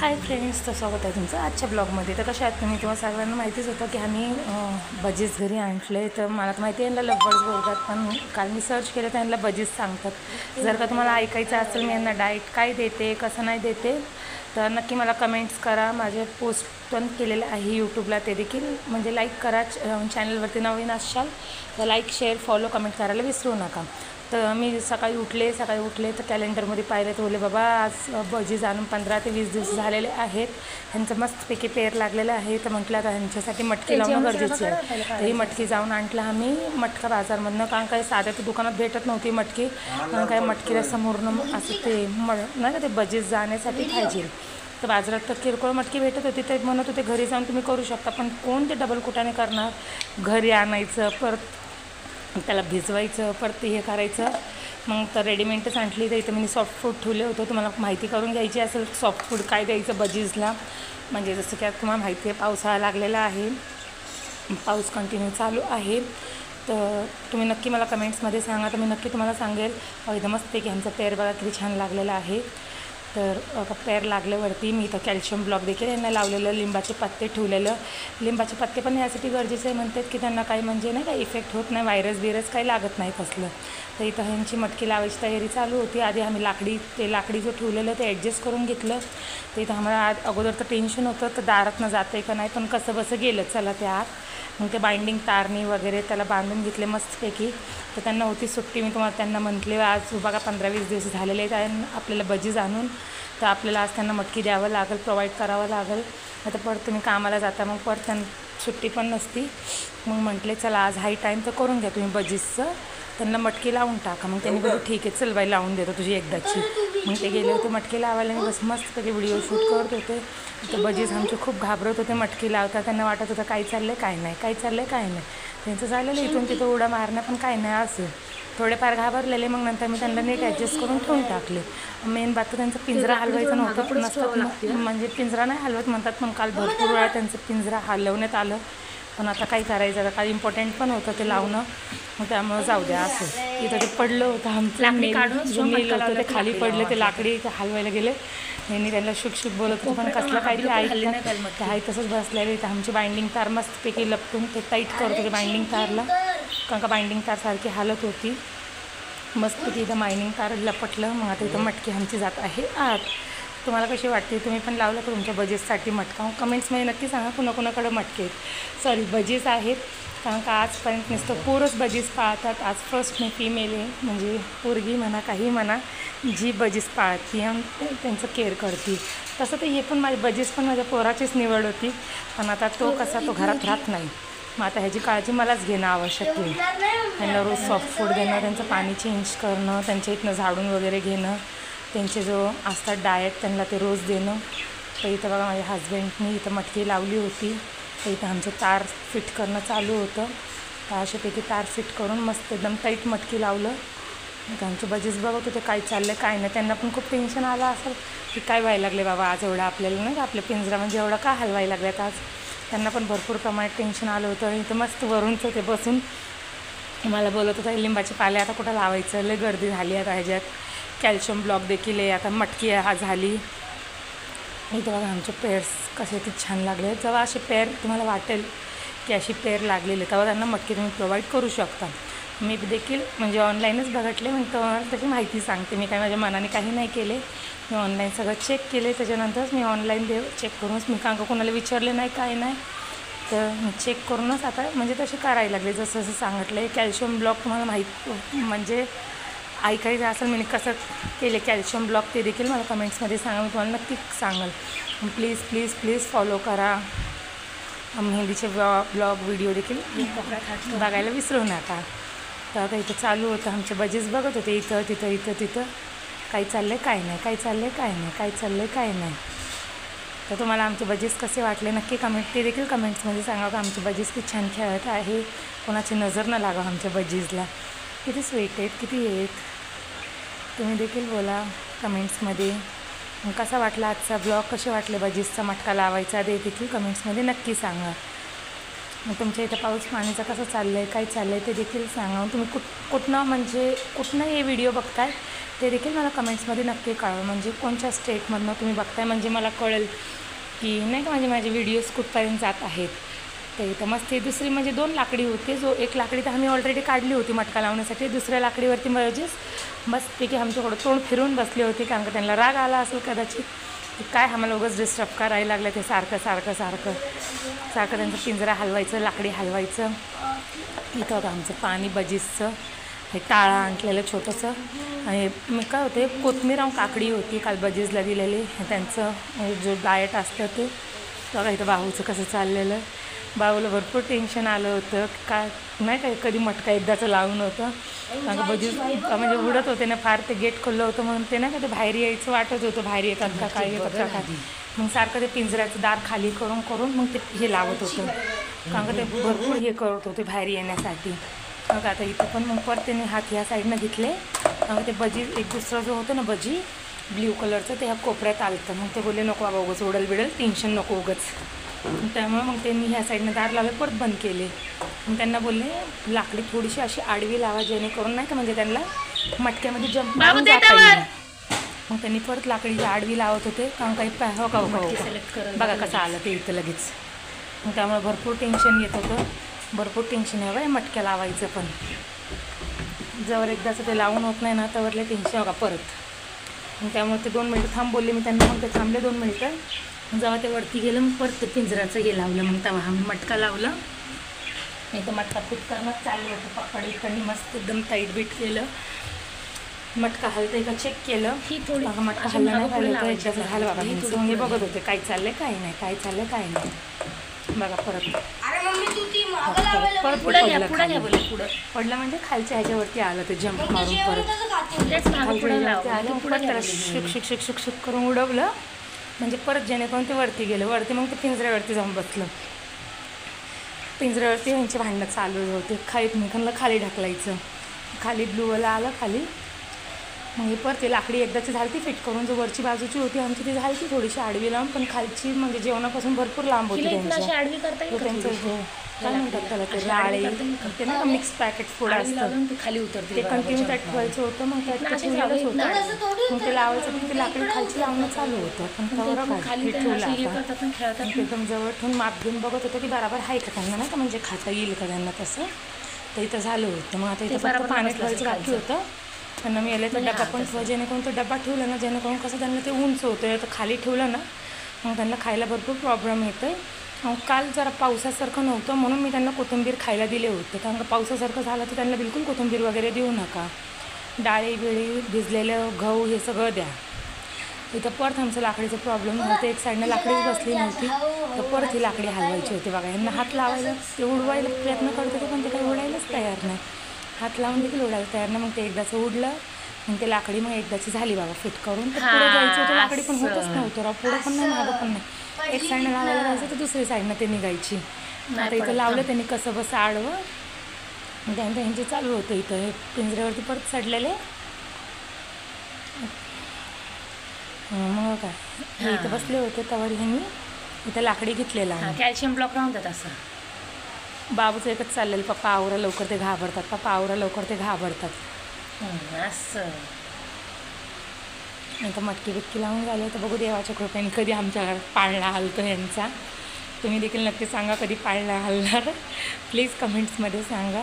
Hi friends, तर स्वागत आहे तुमचं आजच्या ब्लॉगमध्ये. तर कशा आहात तुम्ही? तुम्हाला सगळ्यांना माहितीच होतं की आम्ही भजीज घरी आणले. तर मला तर माहिती आहे यांना लव्हर्स बोलतात, पण काल मी सर्च केलं तर यांना भजीज सांगतात. जर का तुम्हाला ऐकायचं असेल मी यांना डाएट काय देते, कसं नाही देते, तर नक्की मला कमेंट्स करा. माझे पोस्ट पण केलेले आहे यूट्यूबला, ते देखील म्हणजे लाईक करा. चॅनलवरती नवीन असाल तर लाईक, शेअर, फॉलो, कमेंट करायला विसरू नका. तर मी सकाळी उठले तर कॅलेंडरमध्ये पाहिले तर बोलले बाबा आज भजीज आणून 15 ते 20 दिवस झालेले आहेत. ह्यांचं मस्तपैकी पेर लागलेलं आहे. तर म्हटलं आता ह्यांच्यासाठी मटकी लावणं गरजेचं आहे. तर ही मटकी जाऊन आणलं आम्ही मटका बाजारमधनं, कारण काही साध्या तर दुकानात भेटत नव्हती मटकी. कारण काय मटकीला समोरनं असं ते नाही का ते भजीज जाण्यासाठी पाहिजे. तर बाजारात तर किरकोळ मटकी भेटत होती. ते म्हणत होते घरी जाऊन तुम्ही करू शकता, पण कोण ते डबल कुटाने करणार? घरी आणायचं, परत त्याला भिजवायचं, परत हे करायचं. मग तर रेडीमेडच आणली. तर इथं मी सॉफ्ट फूड ठेवले होतं. तुम्हाला माहिती करून घ्यायची असेल सॉफ्ट फूड काय द्यायचं भजीजला. म्हणजे जसं की आता तुम्हाला माहिती आहे पावसाळा लागलेला आहे, पाऊस कंटिन्यू चालू आहे. तर तुम्ही नक्की मला कमेंट्समध्ये सांगा, तर मी नक्की तुम्हाला सांगेल. एकदम मस्त की आमचा पेर बघा किती छान लागलेला आहे. तर पेर लागल्यावरती मी इथं कॅल्शियम ब्लॉक देखील यांना लावलेलं, लिंबाचे पत्ते ठेवलेलं. लिंबाचे पत्ते पण यासाठी गरजेचे आहे म्हणतात की त्यांना काही म्हणजे नाही का इफेक्ट होत नाही, व्हायरस काही लागत नाही कसलं. तर इथं ह्यांची मटकी लावायची तयारी चालू होती. आधी आम्ही लाकडी जो ठेवलेलं ते ॲडजस्ट करून घेतलं. तर इथं आम्हाला अगोदर तर टेन्शन होतं तर दारातनं जातं आहे का नाही, पण कसं बसं गेलं चला ते आत. मग ते बाइंडिंग तारणी वगैरे त्याला बांधून घेतले मस्तपैकी. तर त्यांना होती सुट्टी. मी तुम्हाला त्यांना म्हटले आज बघा 15-20 दिवस झालेले आहेत आपल्याला भजीज आणून, तर आपल्याला आज त्यांना मटकी द्यावं लागेल, प्रोव्हाइड करावं लागेल. आता परत तुम्ही कामाला जाता, मग परत त्यांना सुट्टी पण नसती. मग म्हटले चला आज हाई टाईम तर करून घ्या तुम्ही भजीजचं, त्यांना मटकी लावून टाका. मग त्यांनी बोलू ठीक आहे चल बाई लावून देतो तुझी एकदाची. मग ते गेले होते मटकी लावायला. मी बस मस्तपैकी व्हिडिओ शूट करत होते. तर भजीज आमचे खूप घाबरत होते मटकी लावता. त्यांना वाटत होतं काय चाललं काय नाही, काय चाललं काय नाही. त्यांचं झालेलं इथून तिथं उड्या मारणं, पण काय नाही असं थोडेफार घाबरलेले. मग नंतर मी त्यांना नीट ॲडजस्ट करून ठेवून टाकले. मेन बात तर त्यांचा पिंजरा हलवायचा नव्हतं, नसतात म्हणजे पिंजरा नाही हलवत म्हणतात, पण काल भरपूर वेळा त्यांचं पिंजरा हलवण्यात आलं. पण आता काही करायचं, आता काही इम्पॉर्टंट पण होतं ते लावणं, मग त्यामुळं जाऊ द्या. असं इथं ते पडलं होतं आमचं जो मेल होतं ते खाली पडलं, ते लाकडी हलवायला गेले. यांनी त्यांना शुक बोलत होतं, पण कसलं काही ते आई तसंच बसलेलं. इथं आमची बाइंडिंग तार मस्तपैकी लपटून ते टाईट करत होते बाइंडिंग तारला, कारण का बाइंडिंग तार सारखी हालत होती. मस्तपैकी इथं बाइंडिंग तार लपटलं. मग आता इथं मटकी आमची जात आहे आत. तुम्हाला कशी वाटते? तुम्ही पण लावलं का तुमच्या भजीजसाठी मटका? कमेंट्समध्ये नक्की सांगा कुणाकुणाकडं मटके आहेत, सॉरी भजीज आहेत. कारण का आजपर्यंत नुसतं पोरच भजीज पाळतात. आज फर्स्ट मी फीमेल आहे, म्हणजे पोरगी म्हणा काही म्हणा, जी भजीज पाळती आणि त्यांचं केअर करते. तसं तर हे पण माझे भजीज पण माझ्या पोराचीच निवड होती, पण आता तो कसा तो घरात राहत नाही. मग आता ह्याची काळजी मलाच घेणं आवश्यक आहे. त्यांना रोज सॉफ्ट फूड देणं, त्यांचं पाणी चेंज करणं, त्यांच्या इथनं झाडून वगैरे घेणं, त्यांचे जो असतात डाएट त्यांना ते रोज देणं. तर इथं बघा माझ्या हजबंडनी इथं मटकी लावली होती. तर इथं आमचं तार फिट करणं चालू होतं. तर अशापैकी तार फिट करून मस्त एकदम टाईट मटकी लावलं. तर आमचे भजीज बघत होते काय चाललं काय नाही. त्यांना पण खूप टेन्शन आलं असेल की काय व्हायला लागले बाबा आज एवढं आपल्याला नाही का, आपल्या पिंजरा म्हणजे एवढं का हलवायला लागल्यात आज. त्यांना पण भरपूर प्रमाणात टेन्शन आलं होतं. आणि इथं मस्त वरूनचं ते बसून मला बोलत होतं लिंबाचे पाले आता कुठं लावायचं, लय गर्दी झाली आता ह्याच्यात. कॅल्शियम ब्लॉक देखील आहे, आता मटकी झाली. इथं बघा आमचे पेअर्स कसे किती छान लागले. जेव्हा असे पेअर तुम्हाला वाटेल की अशी पेअर लागलेले, तेव्हा त्यांना मटकी तुम्ही प्रोव्हाइड करू शकता. मी देखील म्हणजे ऑनलाईनच बघितले, मग तुम्हाला त्याची माहिती सांगते. मी काय माझ्या मनाने काही नाही केले, मी ऑनलाईन सगळं चेक केले. त्याच्यानंतरच मी ऑनलाईन चेक करूनच मी का कोणाला विचारले नाही काय नाही, तर मी चेक करूनच आता म्हणजे तसे करायला लागले जसं जसं सांगितलं आहे. कॅल्शियम ब्लॉक तुम्हाला म्हणजे ऐकायचं असेल मी कसं केले कॅल्शियम ब्लॉक, ते देखील मला कमेंट्समध्ये सांगा, मी तुम्हाला नक्की सांगाल. प्लीज प्लीज प्लीज फॉलो करा. मेहंदीचे ब्लॉग व्हिडिओ देखील बघायला विसरू नका. तर आता इथं चालू होतं आमचे भजीज बघत होते इथं तिथं काय चाललं आहे काय नाही, काय चाललं आहे काय नाही, काय चाललं आहे काय नाही. तर तुम्हाला आमचे भजीज कसे वाटले नक्की ते देखील कमेंट्समध्ये सांगा का आमचे भजीज किती छान खेळत आहे. कोणाची नजर न लागा आमच्या भजीजला. किती स्वीट आहेत, किती आहेत. तुम्ही देखील बोला कमेंट्समध्ये. कसा वाटला आजचा ब्लॉग, कसे वाटले भजीजचा मटका लावायचा ते देखील कमेंट्समध्ये नक्की सांगा. मग तुमच्या इथं पाऊस पाण्याचं कसं चाललं आहे, काय चाललं आहे ते देखील सांगा. तुम्ही कुठनं हे व्हिडिओ बघताय ते देखील मला कमेंट्समध्ये नक्की कळवा, म्हणजे कोणत्या स्टेटमधनं तुम्ही बघताय, म्हणजे मला कळेल की नाही का म्हणजे माझे व्हिडिओज कुठपर्यंत जात आहेत. ते इथं मस्त ही दुसरी म्हणजे 2 लाकडी होती, जो एक लाकडी तर आम्ही ऑलरेडी काढली होती मटका लावण्यासाठी, दुसऱ्या लाकडीवरती म्हणजेच मस्तपैकी आमच्याकडं तोंड फिरून बसले होते, कारण का त्यांना राग आला असेल कदाचित की काय आम्हाला उगाच डिस्टर्ब करायला लागलं ते सारखं त्यांचं पिंजरा हलवायचं, लाकडी हलवायचं. इथं होतं आमचं पाणी बजीसचं हे टाळा आणलेलं छोटंसं. आणि मी काय होते कोथमीर आणि काकडी होती काल बजीसला दिलेली, त्यांचं जो डाएट असतं ते. बघा इथं भाऊचं कसं चाललेलं. भाऊला भरपूर टेन्शन आलं होतं, काय नाही काय कधी मटका एकदाचं लावून होतं, कारण बजीस म्हणजे उडत होते ना फार, ते गेट खुल्लं होतं म्हणून ते नाही का ते बाहेर यायचं वाटत होतं, बाहेर येतात का काय येतात का काय. मग सारखं ते पिंजऱ्याचं दार खाली करून मग ते हे लावत होतं, कारण का ते भरपूर हे करत होते बाहेर येण्यासाठी. मग आता इथं पण मग परत त्याने हात ह्या साईडनं घेतले, मग ते बजी एक दुसरं जो होतं ना बजी ब्ल्यू कलरचं ते ह्या कोपऱ्यात आलं. मग ते बोलले नको बाबा उगाच उडल बिडल टेन्शन नको उगाच, त्यामुळे मग त्यांनी ह्या साईडनं दार लावले परत बंद केले. मग त्यांना बोलले लाकडी थोडीशी अशी आडवी लावा जेणेकरून नाही का म्हणजे त्यांना मटक्यामध्ये जंप मारून जाता येईल. मग त्यांनी परत लाकडी आडवी लावत होते, कारण काही हो का बघा कसं आलं ते इथं लगेच. मग त्यामुळे भरपूर टेन्शन येत होतं, भरपूर टेन्शन आहे बाय मटक्या लावायचं. पण जवळ एकदाचं ते लावून होत नाही ना त्यावरले टेन्शन का परत. मग त्यामुळे ते 2 मिनिटं थांब बोलले मी त्यांना, मग ते थांबले 2 मिनिटं. जेव्हा ते वरती गेलं मग परत ते पिंजराचं हे लावलं, मग तेव्हा आम्ही मटका लावला. नाही तर मटका फिट करणं चाललं होतं, पकड इकडे मस्त एकदम टाईट बीट केलं. मटका हलतंय का चेक केलं, ही थोडी मटका हल्ला नाही पाहिजे तर एकदाचं झालं बाबा. मग हे बघत होते काय चाललंय काय नाही, काय चाललंय काय नाही. बघा परत पडलं म्हणजे खालच्या ह्याच्यावरती आलं ते जंप मारून परत त्याला शुक करून उडवलं, म्हणजे परत जेणेकरून ते वरती गेलं. वरती मग ते पिंजऱ्यावरती जाऊन बसलं. पिंजऱ्यावरती ह्यांचे भांडणं चालू होते, एकमेकांना खाली ढकलायचं. खाली ब्लूवाला आलं खाली, मग हे परत ते लाकडी एकदाची झाली फिट करून, जो वरची बाजूची होती आमची ती झाली थोडीशी आडवी लावून, पण खालची म्हणजे जेवणापासून भरपूर लांब होती त्यांचं हे काय म्हणतात त्याला ते राळे ते ना मिक्स पॅकेट फूड असतं खाली उतरते ते कंटिन्यू त्यात ठेवायचं होतं. मग त्यात ठेवलेलंच होतं, मग ते लावायचं पण ते लाकडी खालची लावणं चालू होतं. पण त्यावर खाली ठेवलं एकदम जवळ ठेवून माप घेऊन बघत होतं की बरोबर आहे का त्यांना, नाही का म्हणजे खाता येईल का त्यांना तसं. तर इथं झालं होतं. मग आता इथं फक्त पाणी ठेवायचं बाकी होतं. त्यांना मी याला तो डबा पण ठेवा, जेणेकरून तो डबा ठेवला ना जेणेकरून कसं त्यांना ते उंच होतं, तर खाली ठेवलं ना मग त्यांना खायला भरपूर प्रॉब्लेम येतो आहे. काल जरा पावसासारखं नव्हतं म्हणून मी त्यांना कोथिंबीर खायला दिले होते, कारण का पावसासारखं झालं तर त्यांना बिलकुल कोथिंबीर वगैरे देऊ नका. डाळी बिळी भिजलेलं गहू हे सगळं द्या. इथं परत आमचं लाकडीचं प्रॉब्लेम नव्हतं, एक साईडनं लाकडीच बसली नव्हती तर परत ही लाकडी हलवायची होती. बघा यांना हात लावायला ते उडवायला प्रयत्न करत होते पण ते काही उडायलाच तयार नाही, हात लावून देखील उडायला तयार नाही. मग ते एकदाचं उडलं, मग ते लाकडी मग एकदाची झाली बाबा फिट करून. तर पुढे जायचं होतं, लाकडी पण होतच नव्हतं राव, पुढं पण नाही मागं पण नाही. एक साईडनं लावायला जायचं तर दुसरी साईडनं ते निघायची. आता इथं लावलं त्यांनी कसं बसं आडवं, त्यानंतर ह्यांचे चालू होतं इथं हे पिंजऱ्यावरती परत चढलेले. मग काय इथं बसले होते तवर ह्यांनी इथं लाकडी घेतलेला कॅल्शियम ब्लॉक राहतात असं. बाबूचं एकच चाललेलं पप्पा आवरा लवकर ते घाबरतात, पप्पा आवरा लवकर ते घाबरतात असं. आता मटकी बिटकी लावून झाले तर बघू देवाच्या कृपेने कधी आमच्या घरात पाळणा हलतो यांचा. तुम्ही देखील नक्की सांगा कधी पाळणा हलणार, प्लीज कमेंट्समध्ये सांगा.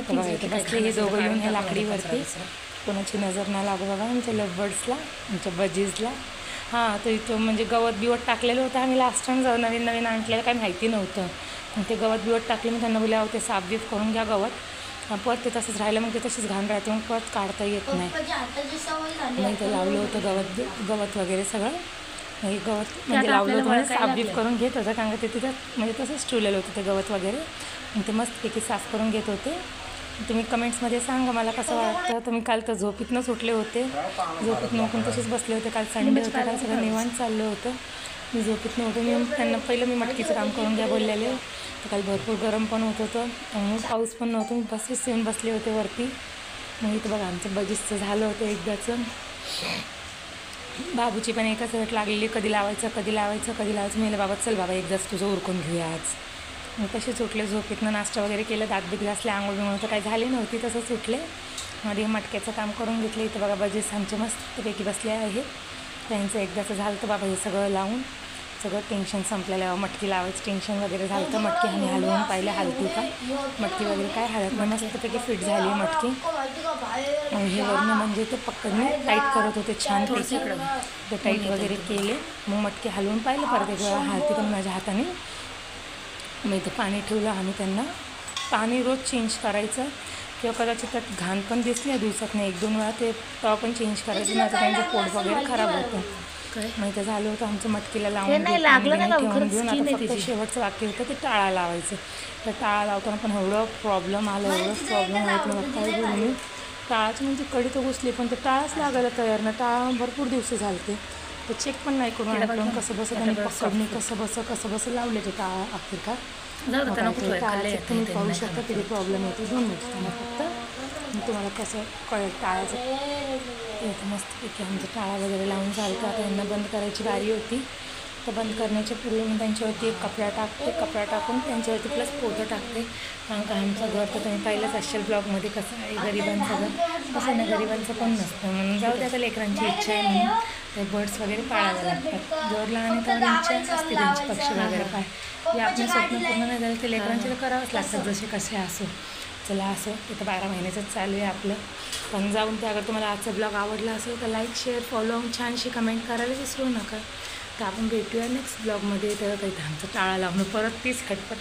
बसले हे दोघं येऊन ह्या लाकडीवरती, कोणाची नजर ना लागू बघा आमच्या लव्हबर्ड्सला, आमच्या बजीजला. हां तर इथं म्हणजे गवत बिवत टाकलेलं होतं, आम्ही लास्ट टाइम नवीन नवीन आणलेलं काही माहिती नव्हतं. मग ते गवत बिवत टाकले, मी त्यांना बोलले अहो ते साफ बीफ करून घ्या गवत, परत ते तसंच राहिलं मग ते तशीच घाण राहते, मग परत काढता येत नाही. मग इथं लावलं होतं गवत वगैरे सगळं, हे गवत म्हणजे लावलं होतं म्हणजे साफ बीफ करून घेत होतं, कारण का ते तिथं म्हणजे तसंच ठेवलेलं होतं ते गवत वगैरे. मग ते मस्तपैकी साफ करून घेत होते. तुम्ही कमेंट्समध्ये सांगा मला कसं वाटतं. तुम्ही काल तर झोपीतनंच उठले होते, झोपीतनं उठून तसेच बसले होते, काल संडे होता, काल सगळं निवांत चाललं होतं. मी झोपीतनं उठून मी त्यांना पहिलं मी मटकीचं काम करून द्या बोललेले, तर काल भरपूर गरम पण होत होतं आणि पाऊस पण नव्हतं, मी बसेच येऊन बसले होते वरती. मग इथं बघा आमचं बजीसचं झालं होतं एकदाचं. बाबूची पण एकच वेळ लागलेली, कधी लावायचं. मी बाबा चल बाबा एकदाच तुझं उरकून घेऊया आज. मग तसेच उठले झोपेतनं, नाश्ता वगैरे केलं, दात बीत घासले, आंघोळ बिंघोळ तर काही झाली नव्हती, तसंच उठले. मध्ये मटक्याचं काम करून घेतलं. इथं बघा बजेस आमचे मस्तपैकी बसले आहेत. त्यांचं एकदाचं झालं तर बाबा हे सगळं लावून सगळं टेन्शन संपलेलं. मटकी लावायचं टेन्शन वगैरे झालं तर मटकी आम्ही हलवून पाहिलं हलती का, मटकी वगैरे काय हलत नाही. मस्तपैकी फिट झाली मटकी. हे वरून म्हणजे ते पकडणे टाईट करत होते छान पैकी, ते टाईट वगैरे केले. मग मटकी हलवून पाहिलं परत एक वेळा हलती पण माझ्या हाताने. मग इथं पाणी ठेवलं आणि त्यांना पाणी रोज चेंज करायचं किंवा कदाचित त्यात घाण पण दिसली दिवसात नाही 1-2 वेळा ते तेव्हा पण चेंज करायचं, नाही तर त्यांचं पोट वगैरे खराब होतं. मग इथं झालं होतं आमचं मटकीला लावून ठेवून घेऊन आता फक्त शेवटचं वाक्य होतं ते टाळा लावायचं. तर टाळा लावताना पण एवढं प्रॉब्लेम आलं होतं मला काय बोलू मी. टाळाची म्हणजे कडी तर घुसली पण ते टाळाच लागायला तयार ना. टाळा भरपूर दिवस झाले ते चेक पण नाही करून ऐकून कसं बसं त्यांनी पकडणी कसं बसं लावले ते टाळा अखेर का. टाळाचं तुम्ही पाहू शकता किती प्रॉब्लेम येतो. 2 मिनिट त्यांना फक्त तुम्हाला कसं कळेल टाळाचं. इथं मस्तपैकी आमचं टाळा वगैरे लावून झालं तर आता यांना बंद करायची बारी होती. तर बंद करण्याच्या पूर्वी मी त्यांच्यावरती एक कपडा टाकते. कपडा टाकून त्यांच्यावरती प्लस पोतं टाकते. कारण का आमचं घर तर तुम्ही पाहिलंच असेल ब्लॉगमध्ये कसं आहे. गरिबांचं घर कसं ना, गरिबांचं पण नसतं म्हणून जाऊ द्या. आता लेकरांची इच्छा आहे म्हणून ते बर्ड्स वगैरे पाळावे लागतात. जर लहान आहे त्यावर इच्छा असते त्यांची पक्षी वगैरे पाय. हे आपलं स्वप्न पूर्ण नाही झालं ते लेकरांचे तर करावंच लागतात जसे कसे असो. चला असं तिथं 12 महिन्याचंच चालू आहे आपलं. पण जाऊन ते अगर तुम्हाला आजचा ब्लॉग आवडला असेल तर लाईक शेअर फॉलो छानशी कमेंट करायला विसरू नका. तर आपण भेटूया नेक्स्ट ब्लॉगमध्ये. तर काही आमचं टाळा लावणं परत तीच खटपट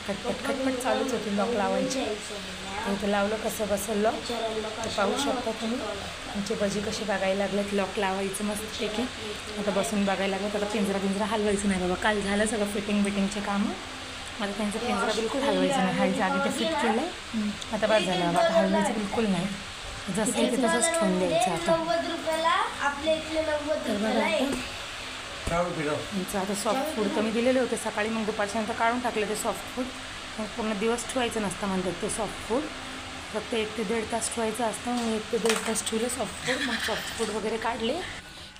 चालूच होती लॉक लावायची. इथं लावलं कसं बसं लॉक तर पाहू शकता तुम्ही. आमचे भजी कसे बघायला लागलेत लॉक लावायचं मस्तपैकी. आता बसून बघायला लागलं. आता पिंजरा हलवायचं नाही बाबा. काल झालं सगळं फिटिंगचे कामं. आता त्यांचं पिंजरा बिलकुल हलवायचं नाही. हाय जागी ते फिट केलं आता बस झालं. आता हलवायचं बिलकुल नाही. जसं आहे ते तसंच ठेवून द्यायचं आता. तर बघा आता सॉफ्ट फूड तर मी दिलेले होते सकाळी. मग दुपारच्यानंतर काढून टाकले ते सॉफ्ट फूड. मग पूर्ण दिवस ठेवायचं नसतं म्हणतात ते सॉफ्ट फूड. फक्त 1 ते 1.5 तास ठेवायचं असतं. मग 1 ते 1.5 तास ठेवलं सॉफ्ट फूड. मग सॉफ्ट फूड वगैरे काढले.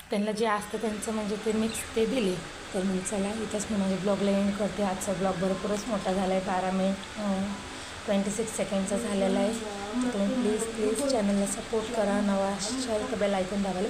त्यांना जे असतं त्यांचं म्हणजे ते मिक्स ते दिले. तर मग चला इथंच मी माझ्या ब्लॉगला एंड करते. आजचा ब्लॉग भरपूरच मोठा झाला आहे. 12 मिनिट 26 सेकंडचा झालेला आहे. तर तुम्ही प्लीज चॅनलला सपोर्ट करा. नवा असेल तर बेल आयकॉन दाबायला